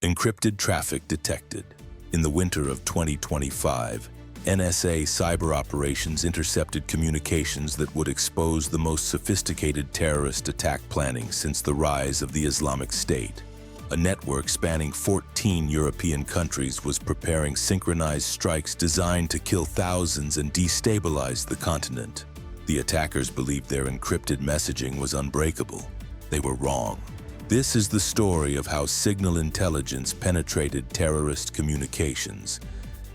Encrypted traffic detected. In the winter of 2025, NSA Cyber operations intercepted communications that would expose the most sophisticated terrorist attack planning since the rise of the Islamic State. A network spanning 14 European countries was preparing synchronized strikes designed to kill thousands and destabilize the continent. The attackers believed their encrypted messaging was unbreakable. They were wrong. This is the story of how signal intelligence penetrated terrorist communications,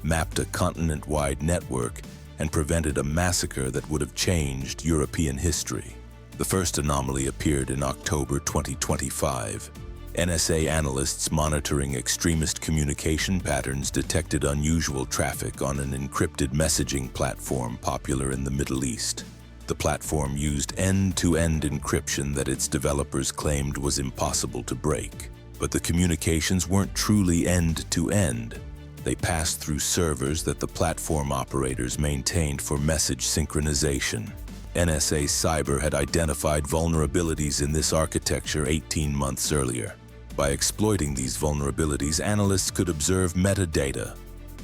mapped a continent-wide network, and prevented a massacre that would have changed European history. The first anomaly appeared in October 2025. NSA analysts monitoring extremist communication patterns detected unusual traffic on an encrypted messaging platform popular in the Middle East. The platform used end-to-end encryption that its developers claimed was impossible to break. But the communications weren't truly end-to-end. They passed through servers that the platform operators maintained for message synchronization. NSA Cyber had identified vulnerabilities in this architecture 18 months earlier. By exploiting these vulnerabilities, analysts could observe metadata: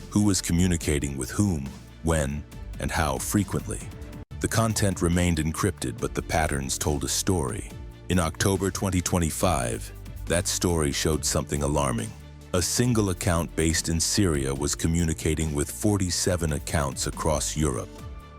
who was communicating with whom, when, and how frequently. The content remained encrypted, but the patterns told a story. In October 2025, that story showed something alarming. A single account based in Syria was communicating with 47 accounts across Europe.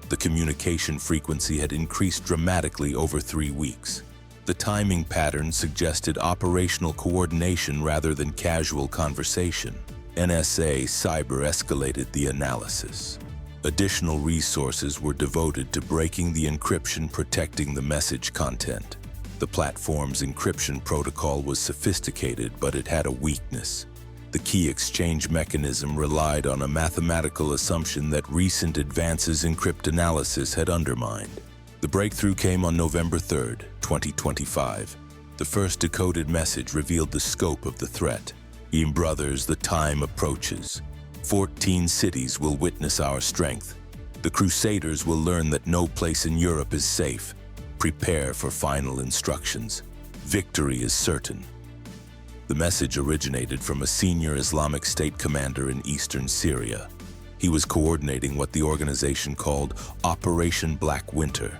The communication frequency had increased dramatically over 3 weeks. The timing pattern suggested operational coordination rather than casual conversation. NSA Cyber escalated the analysis. Additional resources were devoted to breaking the encryption protecting the message content. The platform's encryption protocol was sophisticated, but it had a weakness. The key exchange mechanism relied on a mathematical assumption that recent advances in cryptanalysis had undermined. The breakthrough came on November 3, 2025. The first decoded message revealed the scope of the threat. Brothers, the time approaches. 14 cities will witness our strength. The Crusaders will learn that no place in Europe is safe. Prepare for final instructions. Victory is certain. The message originated from a senior Islamic State commander in eastern Syria. He was coordinating what the organization called Operation Black Winter,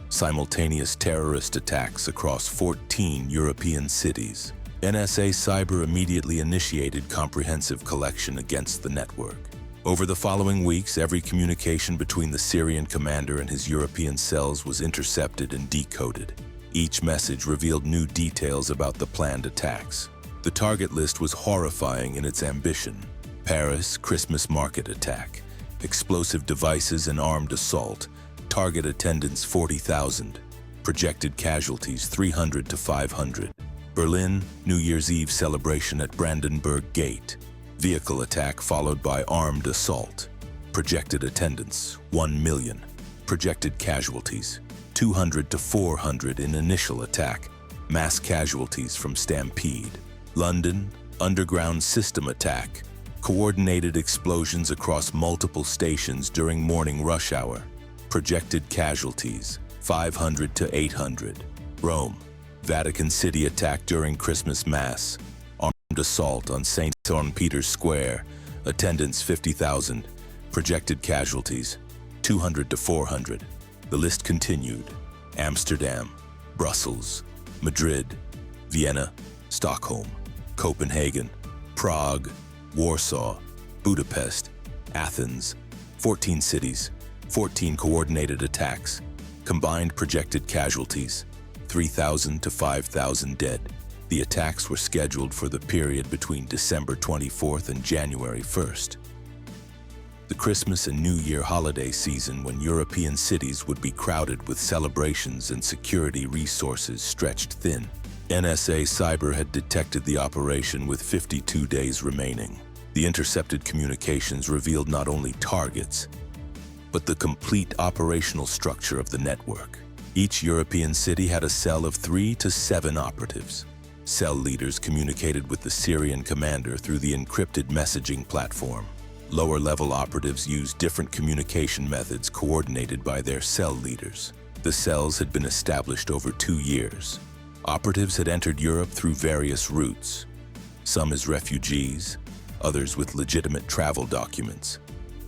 simultaneous terrorist attacks across 14 European cities. NSA Cyber immediately initiated comprehensive collection against the network. Over the following weeks, every communication between the Syrian commander and his European cells was intercepted and decoded. Each message revealed new details about the planned attacks. The target list was horrifying in its ambition: Paris Christmas market attack, explosive devices and armed assault, target attendance 40,000, projected casualties 300 to 500. Berlin, New Year's Eve celebration at Brandenburg Gate. Vehicle attack followed by armed assault. Projected attendance, 1 million. Projected casualties, 200 to 400 in initial attack. Mass casualties from stampede. London, underground system attack. Coordinated explosions across multiple stations during morning rush hour. Projected casualties, 500 to 800. Rome, Vatican City attack during Christmas Mass. Armed assault on St. Peter's Square. Attendance 50,000. Projected casualties 200 to 400. The list continued. Amsterdam, Brussels, Madrid, Vienna, Stockholm, Copenhagen, Prague, Warsaw, Budapest, Athens. 14 cities, 14 coordinated attacks. Combined projected casualties 3,000 to 5,000 dead. The attacks were scheduled for the period between December 24th and January 1st. The Christmas and New Year holiday season, when European cities would be crowded with celebrations and security resources stretched thin. NSA Cyber had detected the operation with 52 days remaining. The intercepted communications revealed not only targets, but the complete operational structure of the network. Each European city had a cell of 3 to 7 operatives. Cell leaders communicated with the Syrian commander through the encrypted messaging platform. Lower-level operatives used different communication methods coordinated by their cell leaders. The cells had been established over 2 years. Operatives had entered Europe through various routes. some as refugees, others with legitimate travel documents,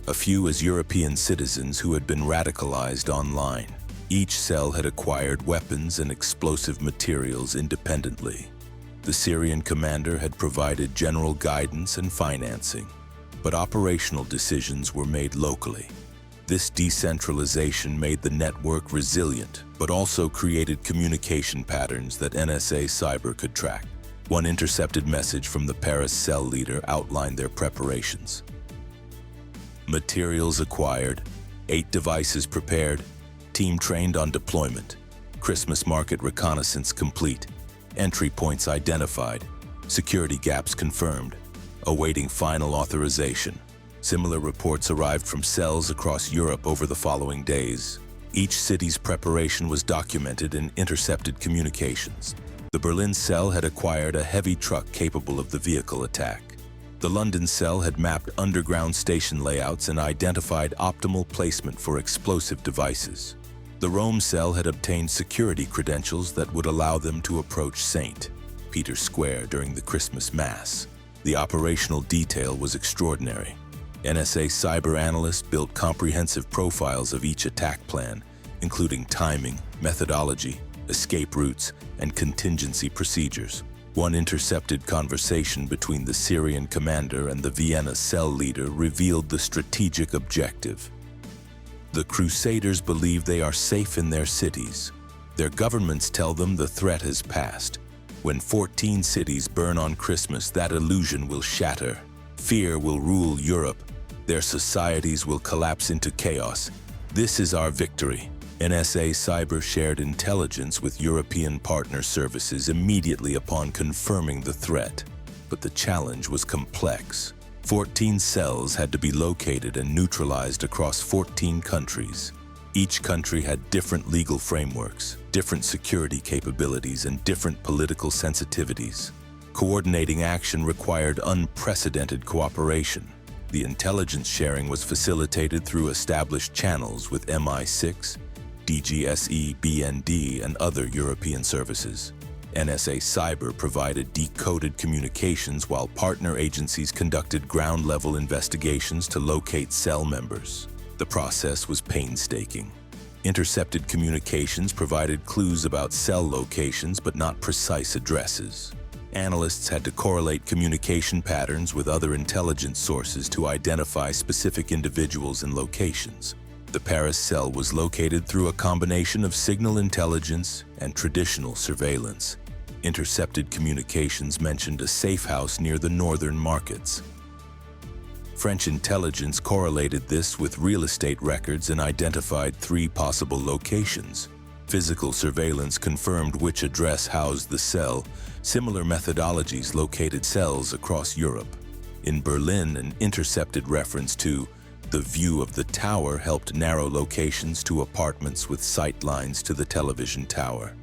a few as European citizens who had been radicalized online. Each cell had acquired weapons and explosive materials independently. The Syrian commander had provided general guidance and financing, but operational decisions were made locally. This decentralization made the network resilient, but also created communication patterns that NSA Cyber could track. One intercepted message from the Paris cell leader outlined their preparations. Materials acquired, 8 devices prepared, team trained on deployment, Christmas market reconnaissance complete, entry points identified, security gaps confirmed, awaiting final authorization. Similar reports arrived from cells across Europe over the following days. Each city's preparation was documented in intercepted communications. The Berlin cell had acquired a heavy truck capable of the vehicle attack. The London cell had mapped underground station layouts and identified optimal placement for explosive devices. The Rome cell had obtained security credentials that would allow them to approach St. Peter's Square during the Christmas Mass. The operational detail was extraordinary. NSA Cyber analysts built comprehensive profiles of each attack plan, including timing, methodology, escape routes, and contingency procedures. One intercepted conversation between the Syrian commander and the Vienna cell leader revealed the strategic objective. The Crusaders believe they are safe in their cities. Their governments tell them the threat has passed. When 14 cities burn on Christmas, that illusion will shatter. Fear will rule Europe. Their societies will collapse into chaos. This is our victory. NSA Cyber shared intelligence with European partner services immediately upon confirming the threat. But the challenge was complex. 14 cells had to be located and neutralized across 14 countries. Each country had different legal frameworks, different security capabilities, and different political sensitivities. Coordinating action required unprecedented cooperation. The intelligence sharing was facilitated through established channels with MI6, DGSE, BND, and other European services. NSA Cyber provided decoded communications while partner agencies conducted ground-level investigations to locate cell members. The process was painstaking. Intercepted communications provided clues about cell locations but not precise addresses. Analysts had to correlate communication patterns with other intelligence sources to identify specific individuals and locations. The Paris cell was located through a combination of signal intelligence and traditional surveillance. Intercepted communications mentioned a safe house near the northern markets. French intelligence correlated this with real estate records and identified 3 possible locations. Physical surveillance confirmed which address housed the cell. Similar methodologies located cells across Europe. In Berlin, an intercepted reference to the view of the tower helped narrow locations to apartments with sight lines to the television tower.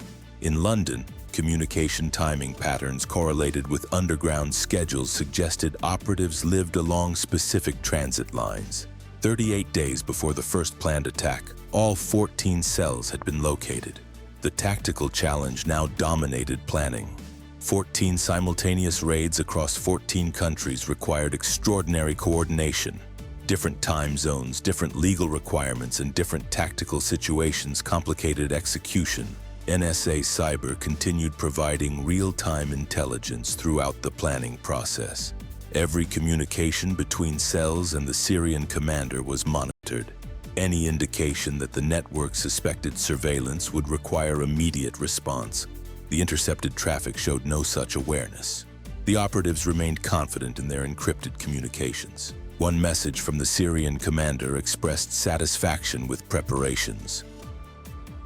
In London, communication timing patterns correlated with underground schedules suggested operatives lived along specific transit lines. 38 days before the first planned attack, all 14 cells had been located. The tactical challenge now dominated planning. 14 simultaneous raids across 14 countries required extraordinary coordination. Different time zones, different legal requirements, and different tactical situations complicated execution. NSA Cyber continued providing real-time intelligence throughout the planning process. Every communication between cells and the Syrian commander was monitored. Any indication that the network suspected surveillance would require immediate response. The intercepted traffic showed no such awareness. The operatives remained confident in their encrypted communications. One message from the Syrian commander expressed satisfaction with preparations.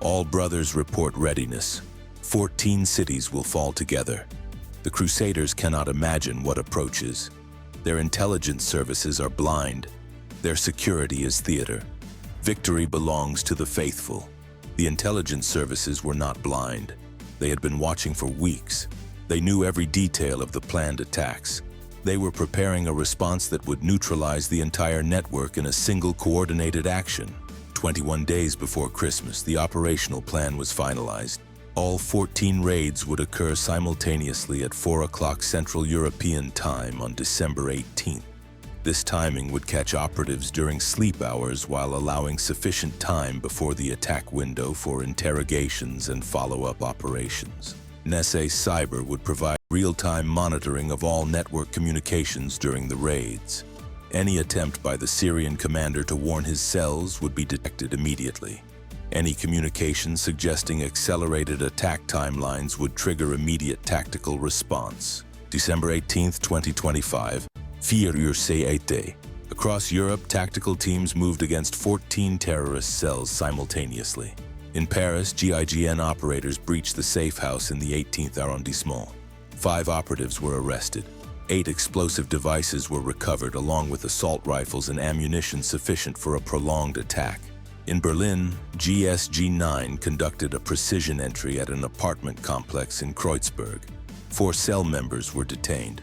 All brothers report readiness. 14 cities will fall together. The Crusaders cannot imagine what approaches. Their intelligence services are blind. Their security is theater. Victory belongs to the faithful. The intelligence services were not blind. They had been watching for weeks. They knew every detail of the planned attacks. They were preparing a response that would neutralize the entire network in a single coordinated action. 21 days before Christmas, the operational plan was finalized. All 14 raids would occur simultaneously at 4 o'clock Central European Time on December 18th. This timing would catch operatives during sleep hours while allowing sufficient time before the attack window for interrogations and follow-up operations. NSA Cyber would provide real-time monitoring of all network communications during the raids. Any attempt by the Syrian commander to warn his cells would be detected immediately. Any communication suggesting accelerated attack timelines would trigger immediate tactical response. December 18, 2025, Intercepted. Across Europe, tactical teams moved against 14 terrorist cells simultaneously. In Paris, GIGN operators breached the safe house in the 18th arrondissement. 5 operatives were arrested. 8 explosive devices were recovered, along with assault rifles and ammunition sufficient for a prolonged attack. In Berlin, GSG-9 conducted a precision entry at an apartment complex in Kreuzberg. 4 cell members were detained.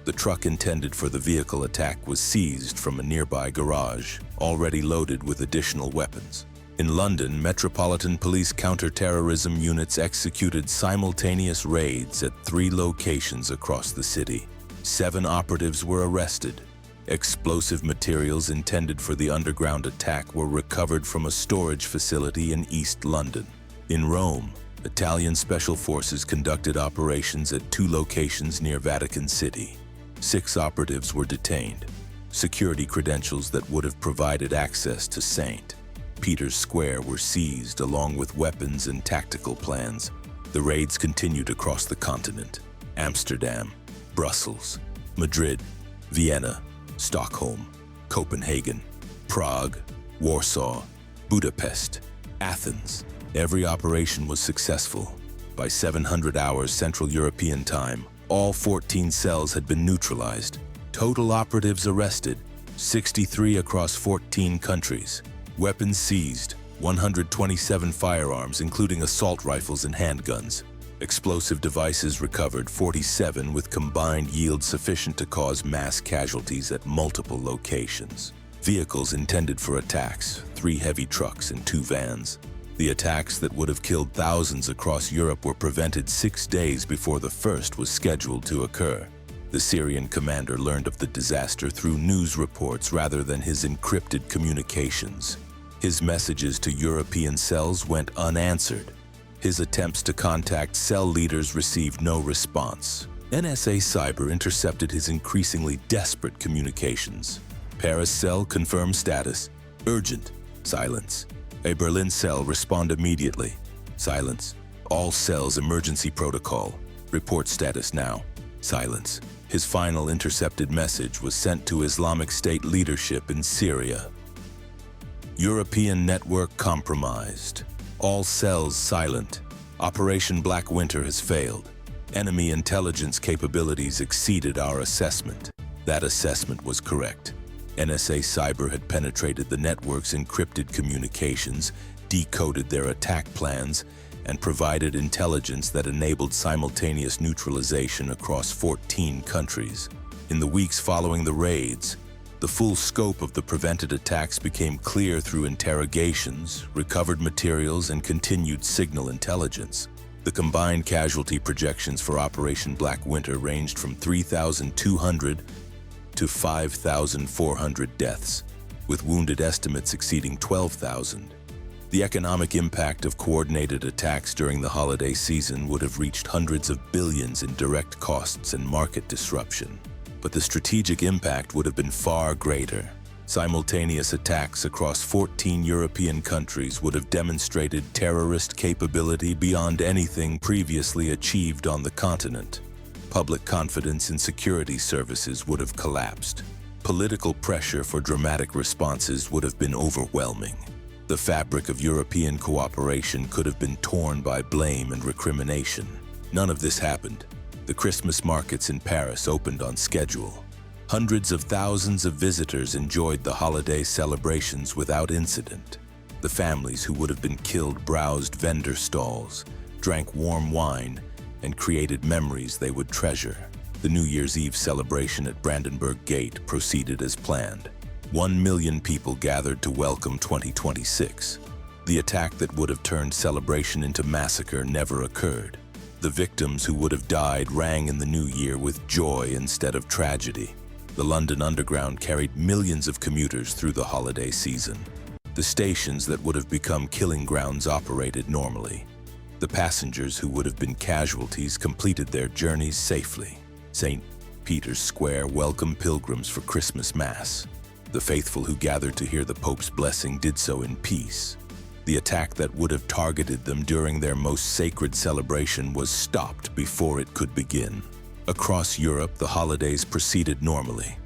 The truck intended for the vehicle attack was seized from a nearby garage, already loaded with additional weapons. In London, Metropolitan Police counter-terrorism units executed simultaneous raids at 3 locations across the city. 7 operatives were arrested. Explosive materials intended for the underground attack were recovered from a storage facility in East London. In Rome, Italian special forces conducted operations at 2 locations near Vatican City. 6 operatives were detained. Security credentials that would have provided access to St. Peter's Square were seized, along with weapons and tactical plans. The raids continued across the continent: Amsterdam, Brussels, Madrid, Vienna, Stockholm, Copenhagen, Prague, Warsaw, Budapest, Athens. Every operation was successful. By 700 hours Central European Time, all 14 cells had been neutralized. Total operatives arrested, 63 across 14 countries. Weapons seized, 127 firearms, including assault rifles and handguns. Explosive devices recovered, 47, with combined yield sufficient to cause mass casualties at multiple locations. Vehicles intended for attacks, 3 heavy trucks and 2 vans. The attacks that would have killed thousands across Europe were prevented 6 days before the first was scheduled to occur. The Syrian commander learned of the disaster through news reports rather than his encrypted communications. His messages to European cells went unanswered. His attempts to contact cell leaders received no response. NSA Cyber intercepted his increasingly desperate communications. Paris cell confirm status. Urgent. Silence. A Berlin cell respond immediately. Silence. All cells emergency protocol. Report status now. Silence. His final intercepted message was sent to Islamic State leadership in Syria. European network compromised. All cells silent. Operation Black Winter has failed. Enemy intelligence capabilities exceeded our assessment. That assessment was correct. NSA Cyber had penetrated the network's encrypted communications, decoded their attack plans, and provided intelligence that enabled simultaneous neutralization across 14 countries. In the weeks following the raids, the full scope of the prevented attacks became clear through interrogations, recovered materials, and continued signal intelligence. The combined casualty projections for Operation Black Winter ranged from 3,200 to 5,400 deaths, with wounded estimates exceeding 12,000. The economic impact of coordinated attacks during the holiday season would have reached hundreds of billions in direct costs and market disruption. But the strategic impact would have been far greater. Simultaneous attacks across 14 European countries would have demonstrated terrorist capability beyond anything previously achieved on the continent. Public confidence in security services would have collapsed. Political pressure for dramatic responses would have been overwhelming. The fabric of European cooperation could have been torn by blame and recrimination. None of this happened. The Christmas markets in Paris opened on schedule. Hundreds of thousands of visitors enjoyed the holiday celebrations without incident. The families who would have been killed browsed vendor stalls, drank warm wine, and created memories they would treasure. The New Year's Eve celebration at Brandenburg Gate proceeded as planned. 1 million people gathered to welcome 2026. The attack that would have turned celebration into massacre never occurred. The victims who would have died rang in the new year with joy instead of tragedy. The London Underground carried millions of commuters through the holiday season. The stations that would have become killing grounds operated normally. The passengers who would have been casualties completed their journeys safely. St. Peter's Square welcomed pilgrims for Christmas Mass. The faithful who gathered to hear the Pope's blessing did so in peace. The attack that would have targeted them during their most sacred celebration was stopped before it could begin. Across Europe, the holidays proceeded normally.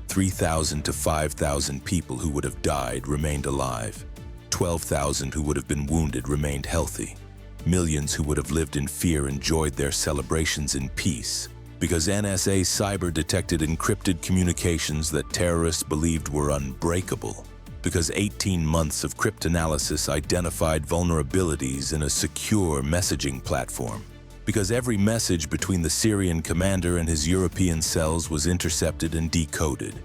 3,000 to 5,000 people who would have died remained alive. 12,000 who would have been wounded remained healthy. Millions who would have lived in fear enjoyed their celebrations in peace, because NSA Cyber detected encrypted communications that terrorists believed were unbreakable. Because 18 months of cryptanalysis identified vulnerabilities in a secure messaging platform. Because every message between the Syrian commander and his European cells was intercepted and decoded.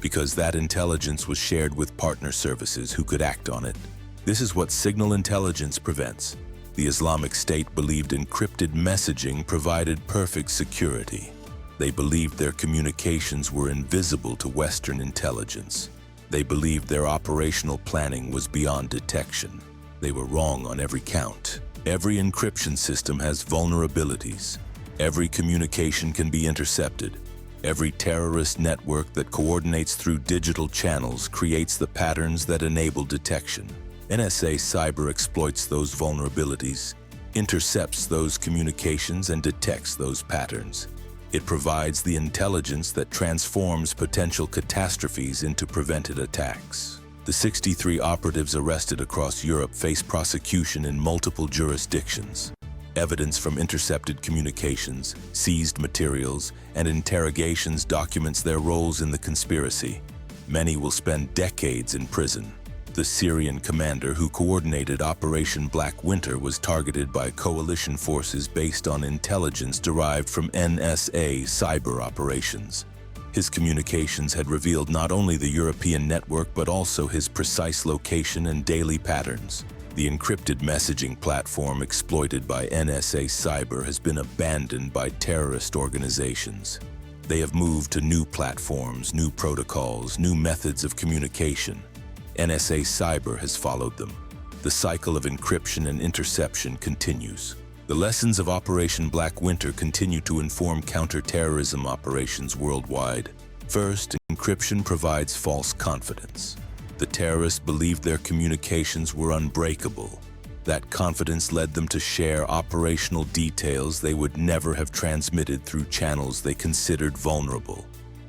Because that intelligence was shared with partner services who could act on it. This is what signal intelligence prevents. The Islamic State believed encrypted messaging provided perfect security. They believed their communications were invisible to Western intelligence. They believed their operational planning was beyond detection. They were wrong on every count. Every encryption system has vulnerabilities. Every communication can be intercepted. Every terrorist network that coordinates through digital channels creates the patterns that enable detection. NSA Cyber exploits those vulnerabilities, intercepts those communications, and detects those patterns. It provides the intelligence that transforms potential catastrophes into prevented attacks. The 63 operatives arrested across Europe face prosecution in multiple jurisdictions. Evidence from intercepted communications, seized materials, and interrogations documents their roles in the conspiracy. Many will spend decades in prison. The Syrian commander who coordinated Operation Black Winter was targeted by coalition forces based on intelligence derived from NSA Cyber operations. His communications had revealed not only the European network but also his precise location and daily patterns. The encrypted messaging platform exploited by NSA Cyber has been abandoned by terrorist organizations. They have moved to new platforms, new protocols, new methods of communication. NSA Cyber has followed them. The cycle of encryption and interception continues. The lessons of Operation Black Winter continue to inform counter-terrorism operations worldwide. First, encryption provides false confidence. The terrorists believed their communications were unbreakable. That confidence led them to share operational details they would never have transmitted through channels they considered vulnerable.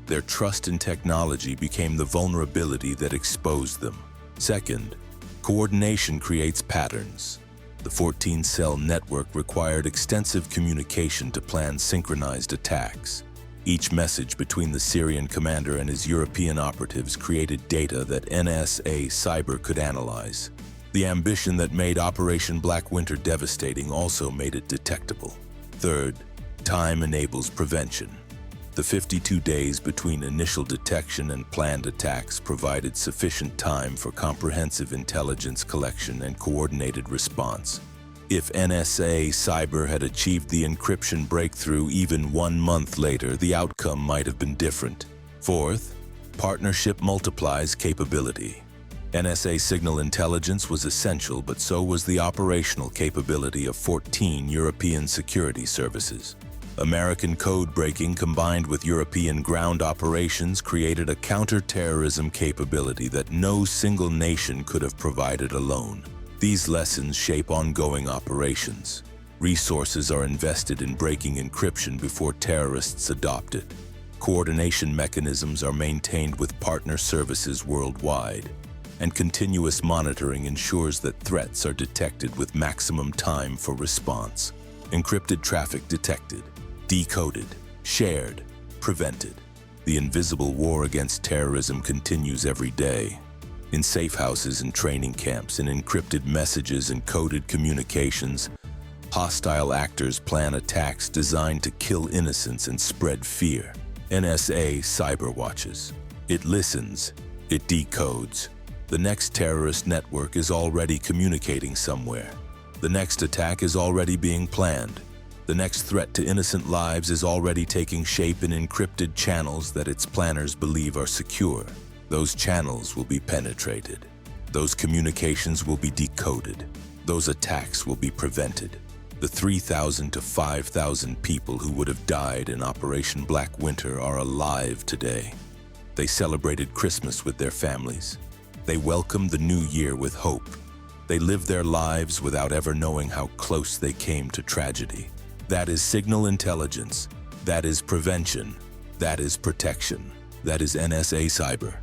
Their trust in technology became the vulnerability that exposed them. Second, coordination creates patterns. The 14-cell network required extensive communication to plan synchronized attacks. Each message between the Syrian commander and his European operatives created data that NSA Cyber could analyze. The ambition that made Operation Black Winter devastating also made it detectable. Third, time enables prevention. The 52 days between initial detection and planned attacks provided sufficient time for comprehensive intelligence collection and coordinated response. If NSA Cyber had achieved the encryption breakthrough even 1 month later, the outcome might have been different. Fourth, partnership multiplies capability. NSA signal intelligence was essential, but so was the operational capability of 14 European security services. American code breaking combined with European ground operations created a counter-terrorism capability that no single nation could have provided alone. These lessons shape ongoing operations. Resources are invested in breaking encryption before terrorists adopt it. Coordination mechanisms are maintained with partner services worldwide, and continuous monitoring ensures that threats are detected with maximum time for response. Encrypted traffic detected, decoded, shared, prevented. The invisible war against terrorism continues every day. In safe houses and training camps, in encrypted messages and coded communications, hostile actors plan attacks designed to kill innocents and spread fear. NSA Cyber watches. It listens, it decodes. The next terrorist network is already communicating somewhere. The next attack is already being planned. The next threat to innocent lives is already taking shape in encrypted channels that its planners believe are secure. Those channels will be penetrated. Those communications will be decoded. Those attacks will be prevented. The 3,000 to 5,000 people who would have died in Operation Black Winter are alive today. They celebrated Christmas with their families. They welcomed the new year with hope. They lived their lives without ever knowing how close they came to tragedy. That is signal intelligence. That is prevention. That is protection. That is NSA Cyber.